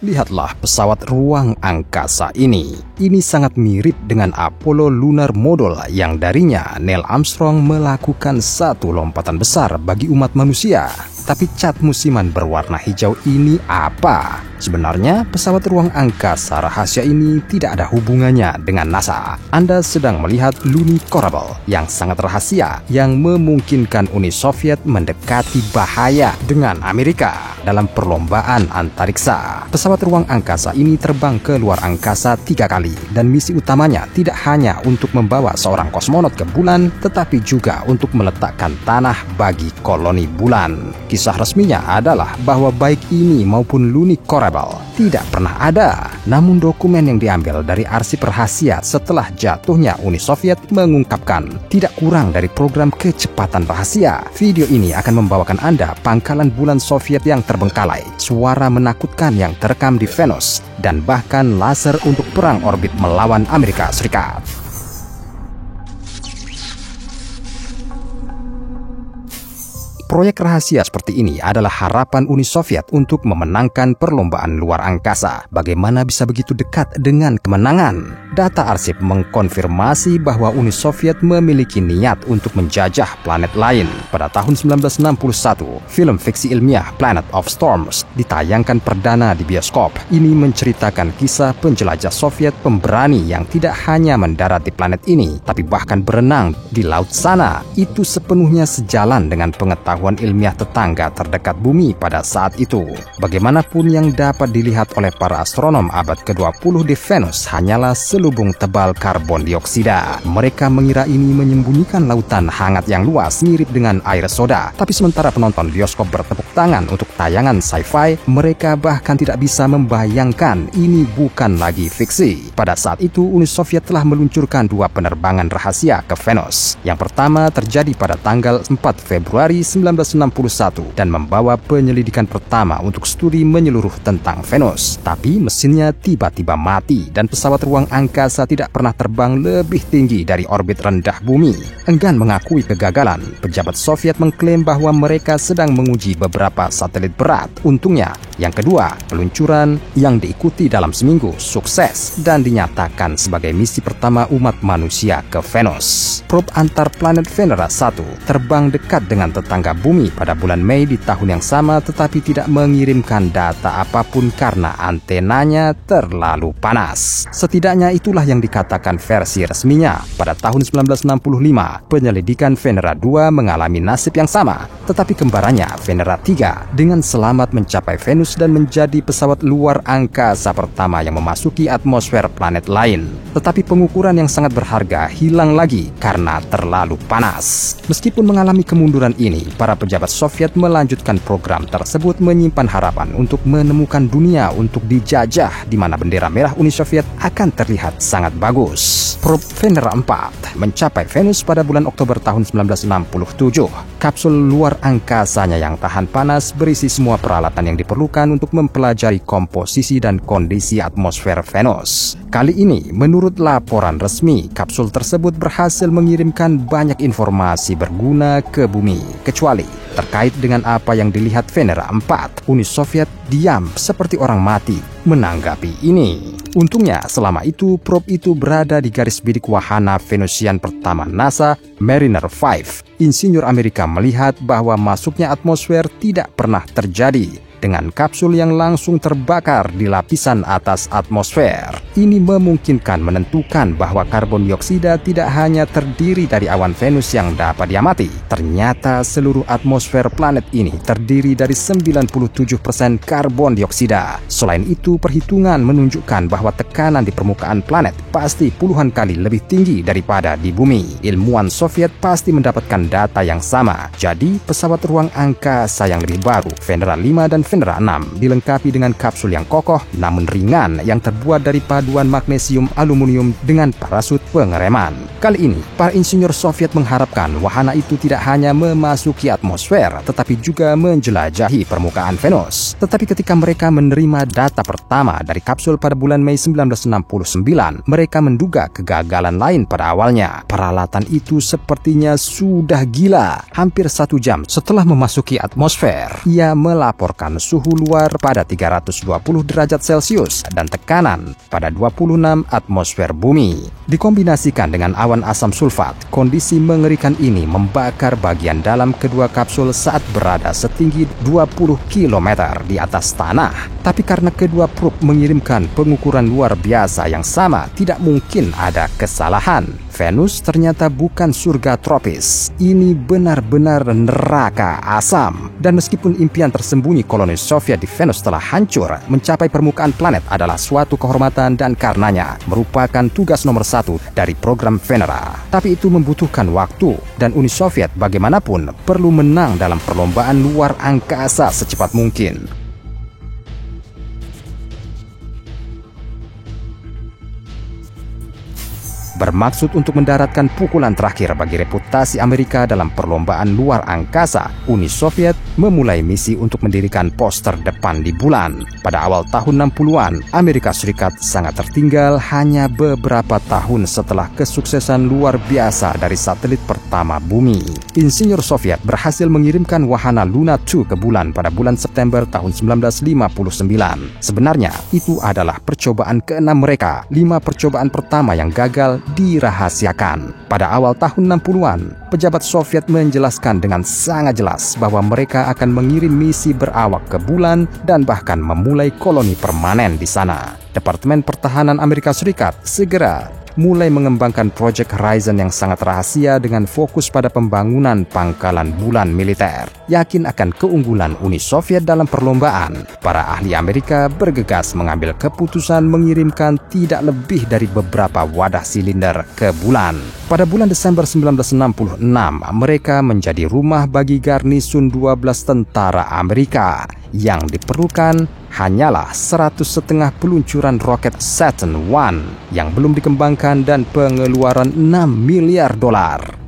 Lihatlah pesawat ruang angkasa ini. Ini sangat mirip dengan Apollo Lunar Module yang darinya Neil Armstrong melakukan satu lompatan besar bagi umat manusia. Tapi cat musiman berwarna hijau ini apa? Sebenarnya pesawat ruang angkasa rahasia ini tidak ada hubungannya dengan NASA. Anda sedang melihat Lunar Corable yang sangat rahasia yang memungkinkan Uni Soviet mendekati bahaya dengan Amerika dalam perlombaan antariksa. Pesawat ruang angkasa ini terbang ke luar angkasa 3 kali dan misi utamanya tidak hanya untuk membawa seorang kosmonot ke bulan, tetapi juga untuk meletakkan tanah bagi koloni bulan. Kisah resminya adalah bahwa baik ini maupun Lunar Corable tidak pernah ada. Namun dokumen yang diambil dari arsip rahasia setelah jatuhnya Uni Soviet mengungkapkan tidak kurang dari program kecepatan rahasia. Video ini akan membawakan Anda pangkalan bulan Soviet yang terbengkalai, suara menakutkan yang terekam di Venus, dan bahkan laser untuk perang orbit melawan Amerika Serikat. Proyek rahasia seperti ini adalah harapan Uni Soviet untuk memenangkan perlombaan luar angkasa. Bagaimana bisa begitu dekat dengan kemenangan? Data arsip mengkonfirmasi bahwa Uni Soviet memiliki niat untuk menjajah planet lain. Pada tahun 1961, film fiksi ilmiah Planet of Storms ditayangkan perdana di bioskop. Ini menceritakan kisah penjelajah Soviet pemberani yang tidak hanya mendarat di planet ini, tapi bahkan berenang di laut sana. Itu sepenuhnya sejalan dengan pengetahuan ilmiah tetangga terdekat bumi pada saat itu. Bagaimanapun yang dapat dilihat oleh para astronom abad ke-20 di Venus hanyalah selubung tebal karbon dioksida. Mereka mengira ini menyembunyikan lautan hangat yang luas mirip dengan air soda. Tapi sementara penonton bioskop bertepuk tangan untuk tayangan sci-fi, mereka bahkan tidak bisa membayangkan ini bukan lagi fiksi. Pada saat itu, Uni Soviet telah meluncurkan 2 penerbangan rahasia ke Venus. Yang pertama terjadi pada tanggal 4 Februari 1961 dan membawa penyelidikan pertama untuk studi menyeluruh tentang Venus. Tapi mesinnya tiba-tiba mati dan pesawat ruang angkasa tidak pernah terbang lebih tinggi dari orbit rendah bumi. Enggan mengakui kegagalan, pejabat Soviet mengklaim bahwa mereka sedang menguji beberapa satelit berat. Untungnya, yang kedua, peluncuran yang diikuti dalam seminggu sukses dan dinyatakan sebagai misi pertama umat manusia ke Venus. Probe antar planet Venera 1 terbang dekat dengan tetangga bumi pada bulan Mei di tahun yang sama, tetapi tidak mengirimkan data apapun karena antenanya terlalu panas. Setidaknya itulah yang dikatakan versi resminya. Pada tahun 1965, penyelidikan Venera 2 mengalami nasib yang sama, tetapi kembarannya Venera 3 dengan selamat mencapai Venus dan menjadi pesawat luar angkasa pertama yang memasuki atmosfer planet lain. Tetapi pengukuran yang sangat berharga hilang lagi karena terlalu panas. Meskipun mengalami kemunduran ini, para pejabat Soviet melanjutkan program tersebut menyimpan harapan untuk menemukan dunia untuk dijajah di mana bendera merah Uni Soviet akan terlihat sangat bagus. Probe Venera 4 mencapai Venus pada bulan Oktober tahun 1967. Kapsul luar angkasanya yang tahan panas berisi semua peralatan yang diperlukan untuk mempelajari komposisi dan kondisi atmosfer Venus. Kali ini, menurut laporan resmi, kapsul tersebut berhasil mengirimkan banyak informasi berguna ke bumi, kecuali terkait dengan apa yang dilihat Venera 4. Uni Soviet diam seperti orang mati menanggapi ini. Untungnya, selama itu probe itu berada di garis bidik wahana Venusian pertama NASA, Mariner 5. Insinyur Amerika melihat bahwa masuknya atmosfer tidak pernah terjadi dengan kapsul yang langsung terbakar di lapisan atas atmosfer. Ini memungkinkan menentukan bahwa karbon dioksida tidak hanya terdiri dari awan Venus yang dapat diamati. Ternyata seluruh atmosfer planet ini terdiri dari 97% karbon dioksida. Selain itu, perhitungan menunjukkan bahwa tekanan di permukaan planet pasti puluhan kali lebih tinggi daripada di bumi. Ilmuwan Soviet pasti mendapatkan data yang sama. Jadi, pesawat ruang angkasa yang lebih baru, Venera 5 dan Venera 6, dilengkapi dengan kapsul yang kokoh namun ringan yang terbuat dari paduan magnesium aluminium dengan parasut pengereman. Kali ini, para insinyur Soviet mengharapkan wahana itu tidak hanya memasuki atmosfer, tetapi juga menjelajahi permukaan Venus. Tetapi ketika mereka menerima data pertama dari kapsul pada bulan Mei 1969, mereka menduga kegagalan lain pada awalnya. Peralatan itu sepertinya sudah gila. Hampir 1 jam setelah memasuki atmosfer, ia melaporkan suhu luar pada 320 derajat Celcius dan tekanan pada 26 atmosfer bumi. Dikombinasikan dengan awan asam sulfat, kondisi mengerikan ini membakar bagian dalam kedua kapsul saat berada setinggi 20 km di atas tanah. Tapi karena kedua probe mengirimkan pengukuran luar biasa yang sama, tidak mungkin ada kesalahan. Venus ternyata bukan surga tropis. Ini benar-benar neraka asam. Dan meskipun impian tersembunyi koloni Soviet di Venus telah hancur, mencapai permukaan planet adalah suatu kehormatan dan karenanya merupakan tugas nomor 1 dari program Venera. Tapi itu membutuhkan waktu, dan Uni Soviet bagaimanapun perlu menang dalam perlombaan luar angkasa secepat mungkin. Bermaksud untuk mendaratkan pukulan terakhir bagi reputasi Amerika dalam perlombaan luar angkasa, Uni Soviet memulai misi untuk mendirikan pos terdepan di bulan. Pada awal tahun 60-an, Amerika Serikat sangat tertinggal hanya beberapa tahun setelah kesuksesan luar biasa dari satelit pertama bumi. Insinyur Soviet berhasil mengirimkan wahana Luna 2 ke bulan pada bulan September tahun 1959. Sebenarnya, itu adalah percobaan ke-6 mereka. 5 percobaan pertama yang gagal dirahasiakan. Pada awal tahun 60-an, pejabat Soviet menjelaskan dengan sangat jelas bahwa mereka akan mengirim misi berawak ke bulan dan bahkan memulai koloni permanen di sana. Departemen Pertahanan Amerika Serikat segera mulai mengembangkan proyek Horizon yang sangat rahasia dengan fokus pada pembangunan pangkalan bulan militer. Yakin akan keunggulan Uni Soviet dalam perlombaan, para ahli Amerika bergegas mengambil keputusan mengirimkan tidak lebih dari beberapa wadah silinder ke bulan. Pada bulan Desember 1966, mereka menjadi rumah bagi garnisun 12 tentara Amerika. Yang diperlukan hanyalah 100,5 peluncuran roket Saturn I yang belum dikembangkan dan pengeluaran $6 miliar.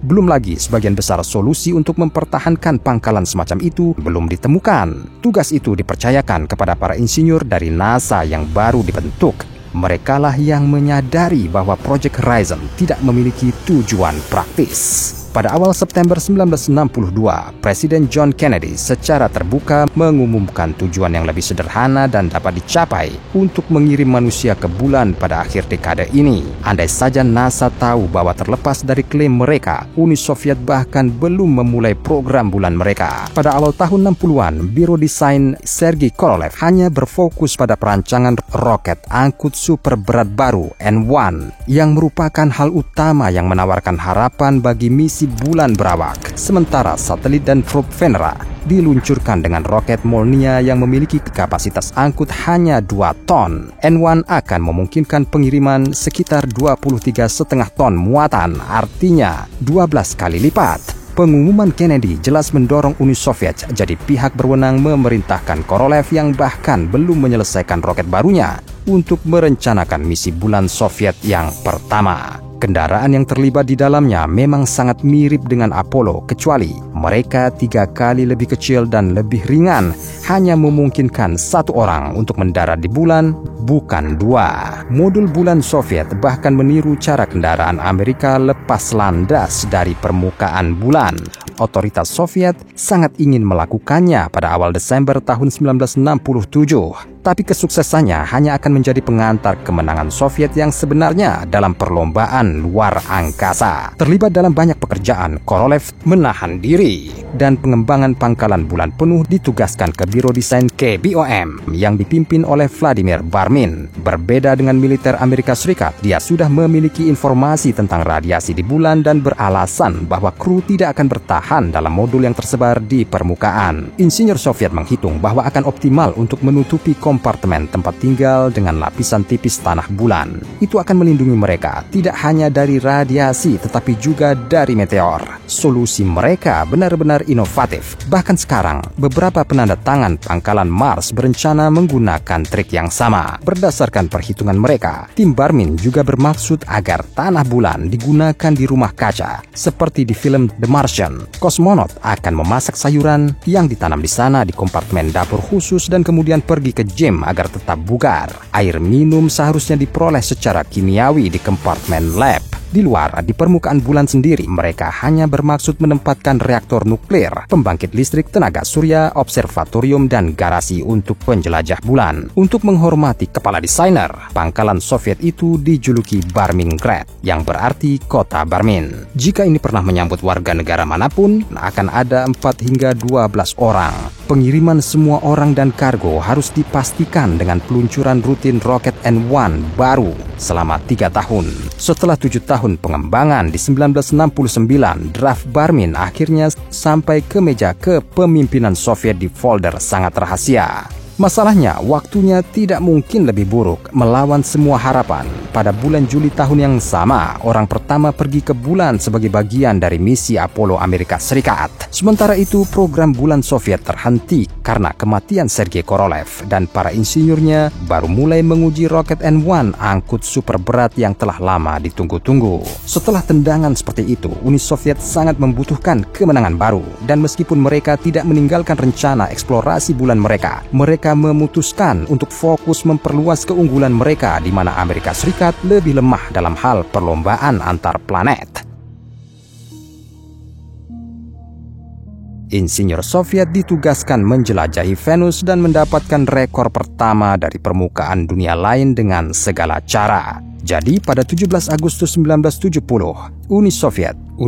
Belum lagi sebagian besar solusi untuk mempertahankan pangkalan semacam itu belum ditemukan. Tugas itu dipercayakan kepada para insinyur dari NASA yang baru dibentuk. Merekalah yang menyadari bahwa proyek Horizon tidak memiliki tujuan praktis. Pada awal September 1962, Presiden John Kennedy secara terbuka mengumumkan tujuan yang lebih sederhana dan dapat dicapai untuk mengirim manusia ke bulan pada akhir dekade ini. Andai saja NASA tahu bahwa terlepas dari klaim mereka, Uni Soviet bahkan belum memulai program bulan mereka. Pada awal tahun 60-an, Biro Desain Sergei Korolev hanya berfokus pada perancangan roket angkut super berat baru N1 yang merupakan hal utama yang menawarkan harapan bagi misi bulan berawak. Sementara satelit dan probe Venera diluncurkan dengan roket Molniya yang memiliki kapasitas angkut hanya 2 ton. N1 akan memungkinkan pengiriman sekitar 23,5 ton muatan, artinya 12 kali lipat. Pengumuman Kennedy jelas mendorong Uni Soviet jadi pihak berwenang memerintahkan Korolev yang bahkan belum menyelesaikan roket barunya untuk merencanakan misi bulan Soviet yang pertama. Kendaraan yang terlibat di dalamnya memang sangat mirip dengan Apollo, kecuali mereka 3 kali lebih kecil dan lebih ringan, hanya memungkinkan 1 orang untuk mendarat di bulan, bukan 2. Modul bulan Soviet bahkan meniru cara kendaraan Amerika lepas landas dari permukaan bulan. Otoritas Soviet sangat ingin melakukannya pada awal Desember tahun 1967. Tapi kesuksesannya hanya akan menjadi pengantar kemenangan Soviet yang sebenarnya dalam perlombaan luar angkasa. Terlibat dalam banyak pekerjaan, Korolev menahan diri dan pengembangan pangkalan bulan penuh ditugaskan ke Biro Desain KBOM yang dipimpin oleh Vladimir Barmin. Berbeda dengan militer Amerika Serikat, dia sudah memiliki informasi tentang radiasi di bulan dan beralasan bahwa kru tidak akan bertahan dalam modul yang tersebar di permukaan. Insinyur Soviet menghitung bahwa akan optimal untuk menutupi kompartemen tempat tinggal dengan lapisan tipis tanah bulan. Itu akan melindungi mereka tidak hanya dari radiasi tetapi juga dari meteor. Solusi mereka benar-benar inovatif. Bahkan sekarang, beberapa penanda tangan pangkalan Mars berencana menggunakan trik yang sama. Berdasarkan perhitungan mereka, tim Barmin juga bermaksud agar tanah bulan digunakan di rumah kaca. Seperti di film The Martian, kosmonot akan memasak sayuran yang ditanam di sana di kompartemen dapur khusus dan kemudian pergi ke gym agar tetap bugar. Air minum seharusnya diperoleh secara kimiawi di kompartemen lab. Di luar, di permukaan bulan sendiri, mereka hanya bermaksud menempatkan reaktor nuklir, pembangkit listrik tenaga surya, observatorium, dan garasi untuk penjelajah bulan. Untuk menghormati kepala desainer, pangkalan Soviet itu dijuluki Barmingrad, yang berarti kota Barmin. Jika ini pernah menyambut warga negara manapun, akan ada 4 hingga 12 orang. Pengiriman semua orang dan kargo harus dipastikan dengan peluncuran rutin roket N1 baru selama 3 tahun. Setelah 7 tahun pengembangan di 1969, draft Barmin akhirnya sampai ke meja kepemimpinan Soviet di folder sangat rahasia. Masalahnya, waktunya tidak mungkin lebih buruk melawan semua harapan. Pada bulan Juli tahun yang sama, orang pertama pergi ke bulan sebagai bagian dari misi Apollo Amerika Serikat. Sementara itu, program bulan Soviet terhenti karena kematian Sergei Korolev dan para insinyurnya baru mulai menguji roket N1 angkut super berat yang telah lama ditunggu-tunggu. Setelah tendangan seperti itu, Uni Soviet sangat membutuhkan kemenangan baru. Dan meskipun mereka tidak meninggalkan rencana eksplorasi bulan mereka memutuskan untuk fokus memperluas keunggulan mereka di mana Amerika Serikat lebih lemah dalam hal perlombaan antar planet. Insinyur Soviet ditugaskan menjelajahi Venus dan mendapatkan rekor pertama dari permukaan dunia lain dengan segala cara. Jadi pada 17 Agustus 1970, Uni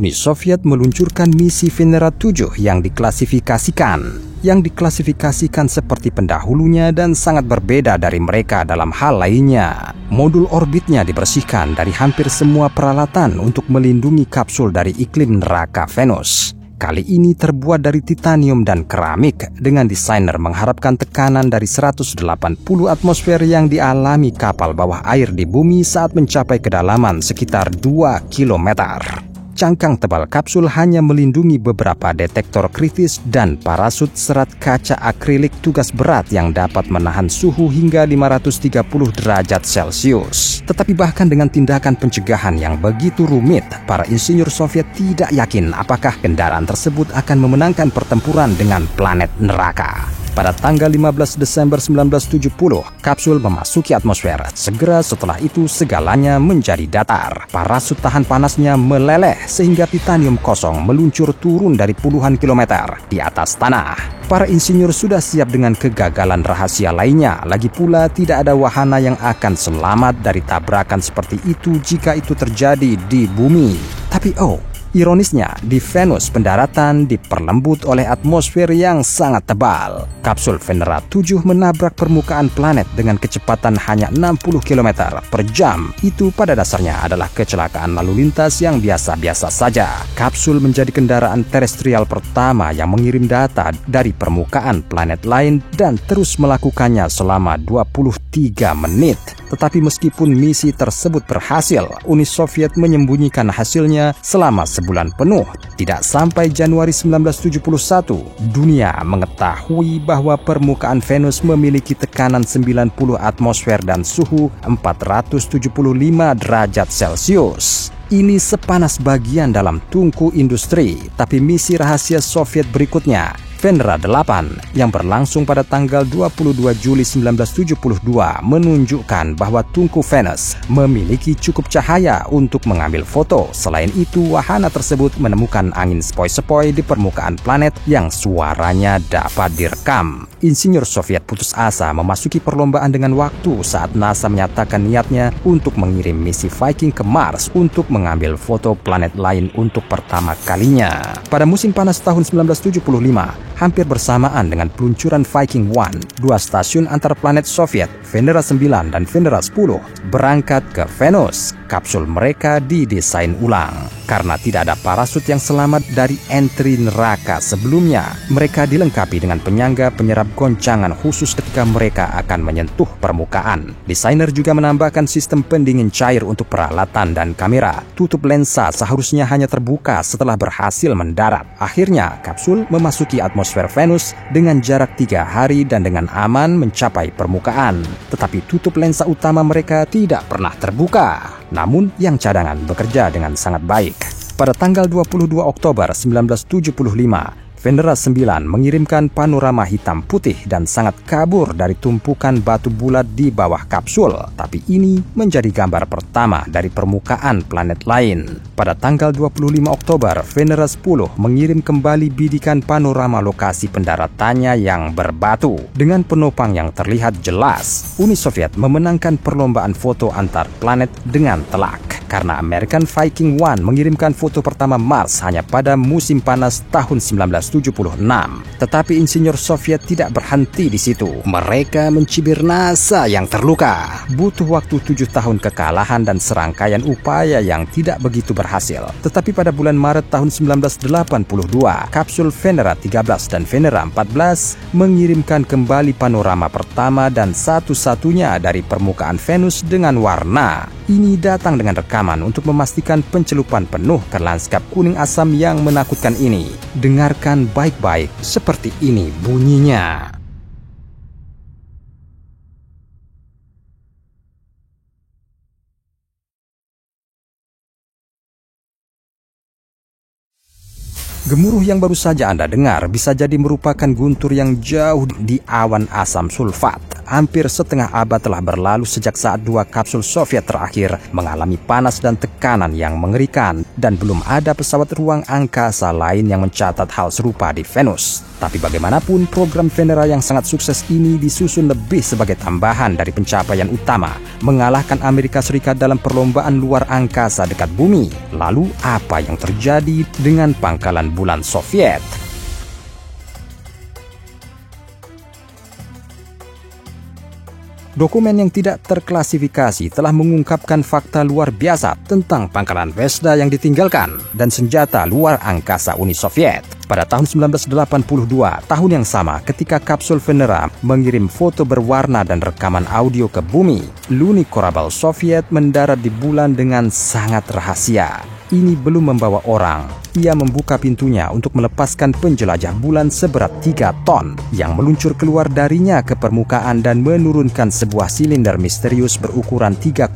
Soviet meluncurkan misi Venera 7 yang diklasifikasikan seperti pendahulunya dan sangat berbeda dari mereka dalam hal lainnya. Modul orbitnya dibersihkan dari hampir semua peralatan untuk melindungi kapsul dari iklim neraka Venus. Kali ini terbuat dari titanium dan keramik dengan desainer mengharapkan tekanan dari 180 atmosfer yang dialami kapal bawah air di bumi saat mencapai kedalaman sekitar 2 km. Cangkang tebal kapsul hanya melindungi beberapa detektor kritis dan parasut serat kaca akrilik tugas berat yang dapat menahan suhu hingga 530 derajat Celcius. Tetapi bahkan dengan tindakan pencegahan yang begitu rumit, para insinyur Soviet tidak yakin apakah kendaraan tersebut akan memenangkan pertempuran dengan planet neraka. Pada tanggal 15 Desember 1970, kapsul memasuki atmosfer. Segera setelah itu segalanya menjadi datar. Parasut tahan panasnya meleleh sehingga titanium kosong meluncur turun dari puluhan kilometer di atas tanah. Para insinyur sudah siap dengan kegagalan rahasia lainnya. Lagi pula tidak ada wahana yang akan selamat dari tabrakan seperti itu jika itu terjadi di bumi. Tapi ironisnya, di Venus pendaratan diperlembut oleh atmosfer yang sangat tebal. Kapsul Venera 7 menabrak permukaan planet dengan kecepatan hanya 60 km per jam. Itu pada dasarnya adalah kecelakaan lalu lintas yang biasa-biasa saja. Kapsul menjadi kendaraan terestrial pertama yang mengirim data dari permukaan planet lain dan terus melakukannya selama 23 menit. Tetapi meskipun misi tersebut berhasil, Uni Soviet menyembunyikan hasilnya selama sebulan penuh. Tidak sampai Januari 1971, dunia mengetahui bahwa permukaan Venus memiliki tekanan 90 atmosfer dan suhu 475 derajat Celcius. Ini sepanas bagian dalam tungku industri, tapi misi rahasia Soviet berikutnya, Venera 8 yang berlangsung pada tanggal 22 Juli 1972 menunjukkan bahwa tungku Venus memiliki cukup cahaya untuk mengambil foto. Selain itu, wahana tersebut menemukan angin sepoi-sepoi di permukaan planet yang suaranya dapat direkam. Insinyur Soviet putus asa memasuki perlombaan dengan waktu saat NASA menyatakan niatnya untuk mengirim misi Viking ke Mars untuk mengambil foto planet lain untuk pertama kalinya. Pada musim panas tahun 1975, hampir bersamaan dengan peluncuran Viking 1, 2 stasiun antar planet Soviet, Venera 9 dan Venera 10, berangkat ke Venus. Kapsul mereka didesain ulang. Karena tidak ada parasut yang selamat dari entry neraka sebelumnya, mereka dilengkapi dengan penyangga penyerap goncangan khusus ketika mereka akan menyentuh permukaan. Desainer juga menambahkan sistem pendingin cair untuk peralatan dan kamera. Tutup lensa seharusnya hanya terbuka setelah berhasil mendarat. Akhirnya, kapsul memasuki atmosfer Venus dengan jarak 3 hari dan dengan aman mencapai permukaan. Tetapi tutup lensa utama mereka tidak pernah terbuka. Namun, yang cadangan bekerja dengan sangat baik. Pada tanggal 22 Oktober 1975, Venera 9 mengirimkan panorama hitam putih dan sangat kabur dari tumpukan batu bulat di bawah kapsul. Tapi ini menjadi gambar pertama dari permukaan planet lain. Pada tanggal 25 Oktober, Venera 10 mengirim kembali bidikan panorama lokasi pendaratannya yang berbatu. Dengan penopang yang terlihat jelas, Uni Soviet memenangkan perlombaan foto antar planet dengan telak. Karena American Viking 1 mengirimkan foto pertama Mars hanya pada musim panas tahun 1976. Tetapi insinyur Soviet tidak berhenti di situ. Mereka mencibir NASA yang terluka. Butuh waktu 7 tahun kekalahan dan serangkaian upaya yang tidak begitu berhasil. Tetapi pada bulan Maret tahun 1982, kapsul Venera 13 dan Venera 14 mengirimkan kembali panorama pertama dan satu-satunya dari permukaan Venus dengan warna. Ini datang dengan rekaman untuk memastikan pencelupan penuh ke lanskap kuning asam yang menakutkan ini. Dengarkan baik-baik, seperti ini bunyinya. Gemuruh yang baru saja Anda dengar bisa jadi merupakan guntur yang jauh di awan asam sulfat. Hampir setengah abad telah berlalu sejak saat 2 kapsul Soviet terakhir mengalami panas dan tekanan yang mengerikan, dan belum ada pesawat ruang angkasa lain yang mencatat hal serupa di Venus. Tapi bagaimanapun, program Venera yang sangat sukses ini disusun lebih sebagai tambahan dari pencapaian utama, mengalahkan Amerika Serikat dalam perlombaan luar angkasa dekat bumi. Lalu apa yang terjadi dengan pangkalan bulan Soviet? Dokumen yang tidak terklasifikasi telah mengungkapkan fakta luar biasa tentang pangkalan Zvezda yang ditinggalkan dan senjata luar angkasa Uni Soviet. Pada tahun 1982, tahun yang sama ketika kapsul Venera mengirim foto berwarna dan rekaman audio ke bumi, Luny Korabl Soviet mendarat di bulan dengan sangat rahasia. Ini belum membawa orang. Ia membuka pintunya untuk melepaskan penjelajah bulan seberat 3 ton yang meluncur keluar darinya ke permukaan dan menurunkan sebuah silinder misterius berukuran 3,6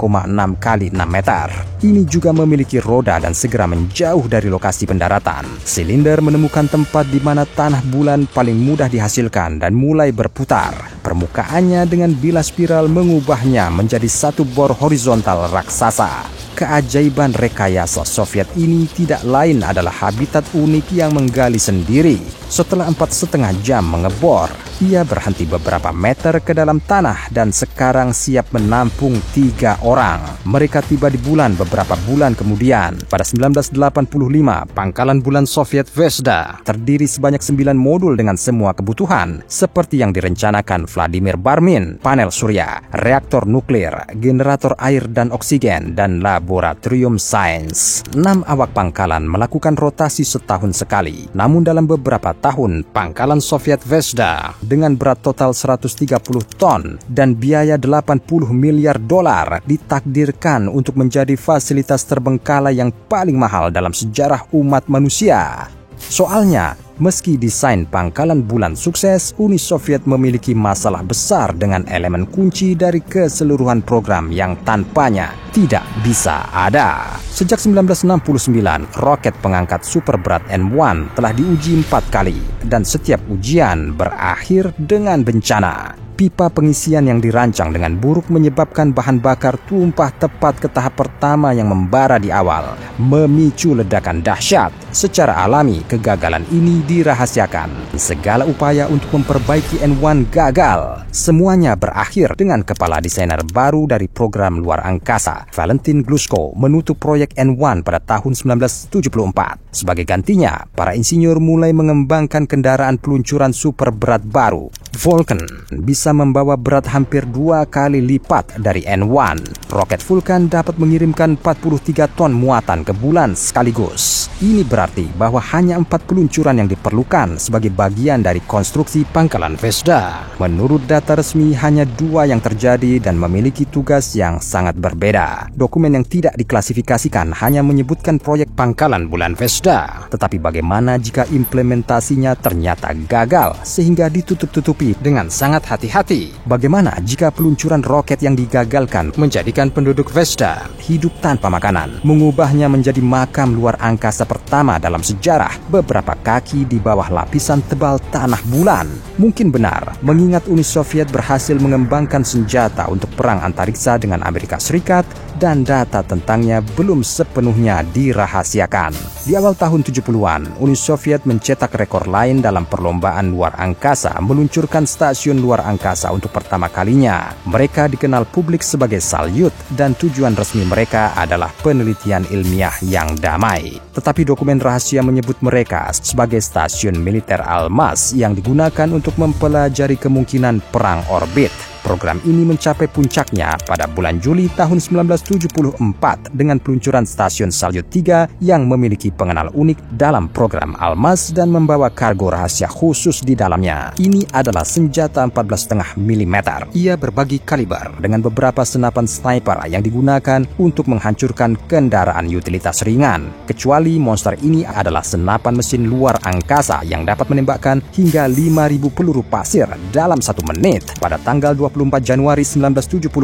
kali 6 meter. Ini juga memiliki roda dan segera menjauh dari lokasi pendaratan. Silinder menemukan tempat di mana tanah bulan paling mudah dihasilkan dan mulai berputar. Permukaannya dengan bilah spiral mengubahnya menjadi satu bor horizontal raksasa. Keajaiban rekayasa Soviet ini tidak lain adalah habitat unik yang menggali sendiri. Setelah 4,5 jam mengebor, ia berhenti beberapa meter ke dalam tanah dan sekarang siap menampung 3 orang. Mereka tiba di bulan beberapa bulan kemudian. Pada 1985, pangkalan bulan Soviet Zvezda terdiri sebanyak 9 modul dengan semua kebutuhan, seperti yang direncanakan Vladimir Barmin, panel surya, reaktor nuklir, generator air dan oksigen, dan laboratorium sains. 6 awak pangkalan melakukan rotasi setahun sekali. Namun dalam beberapa tahun, pangkalan Soviet Zvezda dengan berat total 130 ton dan biaya 80 miliar dolar ditakdirkan untuk menjadi fasilitas terbengkalai yang paling mahal dalam sejarah umat manusia. Soalnya, meski desain pangkalan bulan sukses, Uni Soviet memiliki masalah besar dengan elemen kunci dari keseluruhan program yang tanpanya tidak bisa ada. Sejak 1969, roket pengangkat super berat N1 telah diuji 4 kali dan setiap ujian berakhir dengan bencana. Pipa pengisian yang dirancang dengan buruk menyebabkan bahan bakar tumpah tepat ke tahap pertama yang membara di awal, memicu ledakan dahsyat. Secara alami, kegagalan ini dirahasiakan. Segala upaya untuk memperbaiki N1 gagal. Semuanya berakhir dengan kepala desainer baru dari program luar angkasa, Valentin Glushko, menutup proyek N1 pada tahun 1974. Sebagai gantinya, para insinyur mulai mengembangkan kendaraan peluncuran super berat baru. Vulcan bisa membawa berat hampir 2 kali lipat dari N1. Roket Vulcan dapat mengirimkan 43 ton muatan ke bulan sekaligus. Ini berarti bahwa hanya 4 peluncuran yang diperlukan sebagai bagian dari konstruksi pangkalan Zvezda. Menurut data resmi, hanya 2 yang terjadi dan memiliki tugas yang sangat berbeda. Dokumen yang tidak diklasifikasikan hanya menyebutkan proyek pangkalan bulan Zvezda Vesda. Tetapi bagaimana jika implementasinya ternyata gagal sehingga ditutup-tutupi dengan sangat hati-hati? Bagaimana jika peluncuran roket yang digagalkan menjadikan penduduk Vesda hidup tanpa makanan, mengubahnya menjadi makam luar angkasa pertama dalam sejarah beberapa kaki di bawah lapisan tebal tanah bulan? Mungkin benar, mengingat Uni Soviet berhasil mengembangkan senjata untuk perang antariksa dengan Amerika Serikat dan data tentangnya belum sepenuhnya dirahasiakan. Di awal tahun 70-an, Uni Soviet mencetak rekor lain dalam perlombaan luar angkasa meluncurkan stasiun luar angkasa untuk pertama kalinya. Mereka dikenal publik sebagai Salyut dan tujuan resmi mereka adalah penelitian ilmiah yang damai. Tetapi dokumen rahasia menyebut mereka sebagai stasiun militer Almaz yang digunakan untuk mempelajari kemungkinan perang orbit. Program ini mencapai puncaknya pada bulan Juli tahun 1974 dengan peluncuran stasiun Salyut 3 yang memiliki pengenal unik dalam program Almaz dan membawa kargo rahasia khusus di dalamnya. Ini adalah senjata 14,5 mm. Ia berbagi kaliber dengan beberapa senapan sniper yang digunakan untuk menghancurkan kendaraan utilitas ringan. Kecuali monster ini adalah senapan mesin luar angkasa yang dapat menembakkan hingga 5.000 peluru pasir dalam 1 menit. Pada tanggal 24 Januari 1975,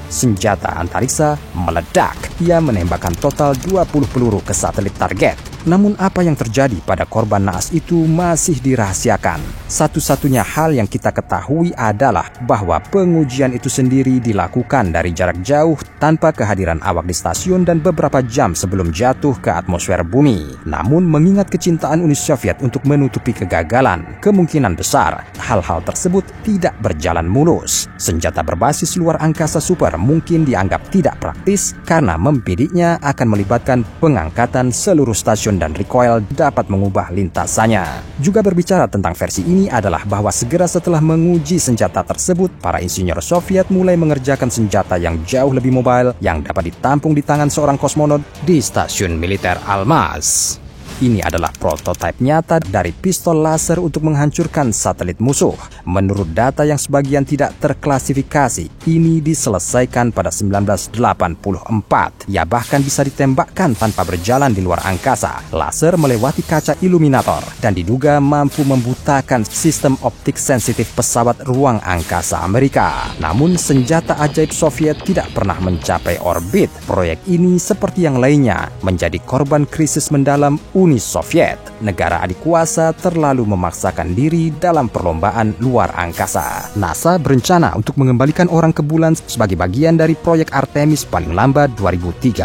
senjata antariksa meledak. Ia menembakkan total 20 peluru ke satelit target. Namun apa yang terjadi pada korban naas itu masih dirahasiakan. Satu-satunya hal yang kita ketahui adalah bahwa pengujian itu sendiri dilakukan dari jarak jauh tanpa kehadiran awak di stasiun dan beberapa jam sebelum jatuh ke atmosfer bumi. Namun mengingat kecintaan Uni Soviet untuk menutupi kegagalan, kemungkinan besar hal-hal tersebut tidak berjalan mulus. Senjata berbasis luar angkasa super mungkin dianggap tidak praktis karena membidiknya akan melibatkan pengangkatan seluruh stasiun dan recoil dapat mengubah lintasannya. Juga berbicara tentang versi ini adalah bahwa segera setelah menguji senjata tersebut, para insinyur Soviet mulai mengerjakan senjata yang jauh lebih mobile yang dapat ditampung di tangan seorang kosmonot di stasiun militer Almaz. Ini adalah prototipe nyata dari pistol laser untuk menghancurkan satelit musuh. Menurut data yang sebagian tidak terklasifikasi, ini diselesaikan pada 1984. Ya bahkan bisa ditembakkan tanpa berjalan di luar angkasa. Laser melewati kaca iluminator dan diduga mampu membutakan sistem optik sensitif pesawat ruang angkasa Amerika. Namun senjata ajaib Soviet tidak pernah mencapai orbit. Proyek ini seperti yang lainnya menjadi korban krisis mendalam Uni Soviet. Negara adik kuasa terlalu memaksakan diri dalam perlombaan luar angkasa. NASA berencana untuk mengembalikan orang ke bulan sebagai bagian dari proyek Artemis paling lambat 2030.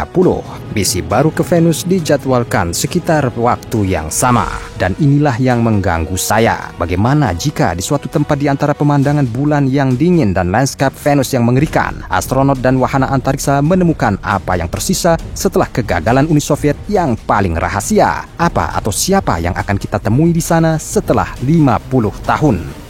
Misi baru ke Venus dijadwalkan sekitar waktu yang sama. Dan inilah yang mengganggu saya. Bagaimana jika di suatu tempat di antara pemandangan bulan yang dingin dan lanskap Venus yang mengerikan, astronot dan wahana antariksa menemukan apa yang tersisa setelah kegagalan Uni Soviet yang paling rahasia? Apa atau siapa yang akan kita temui di sana setelah 50 tahun?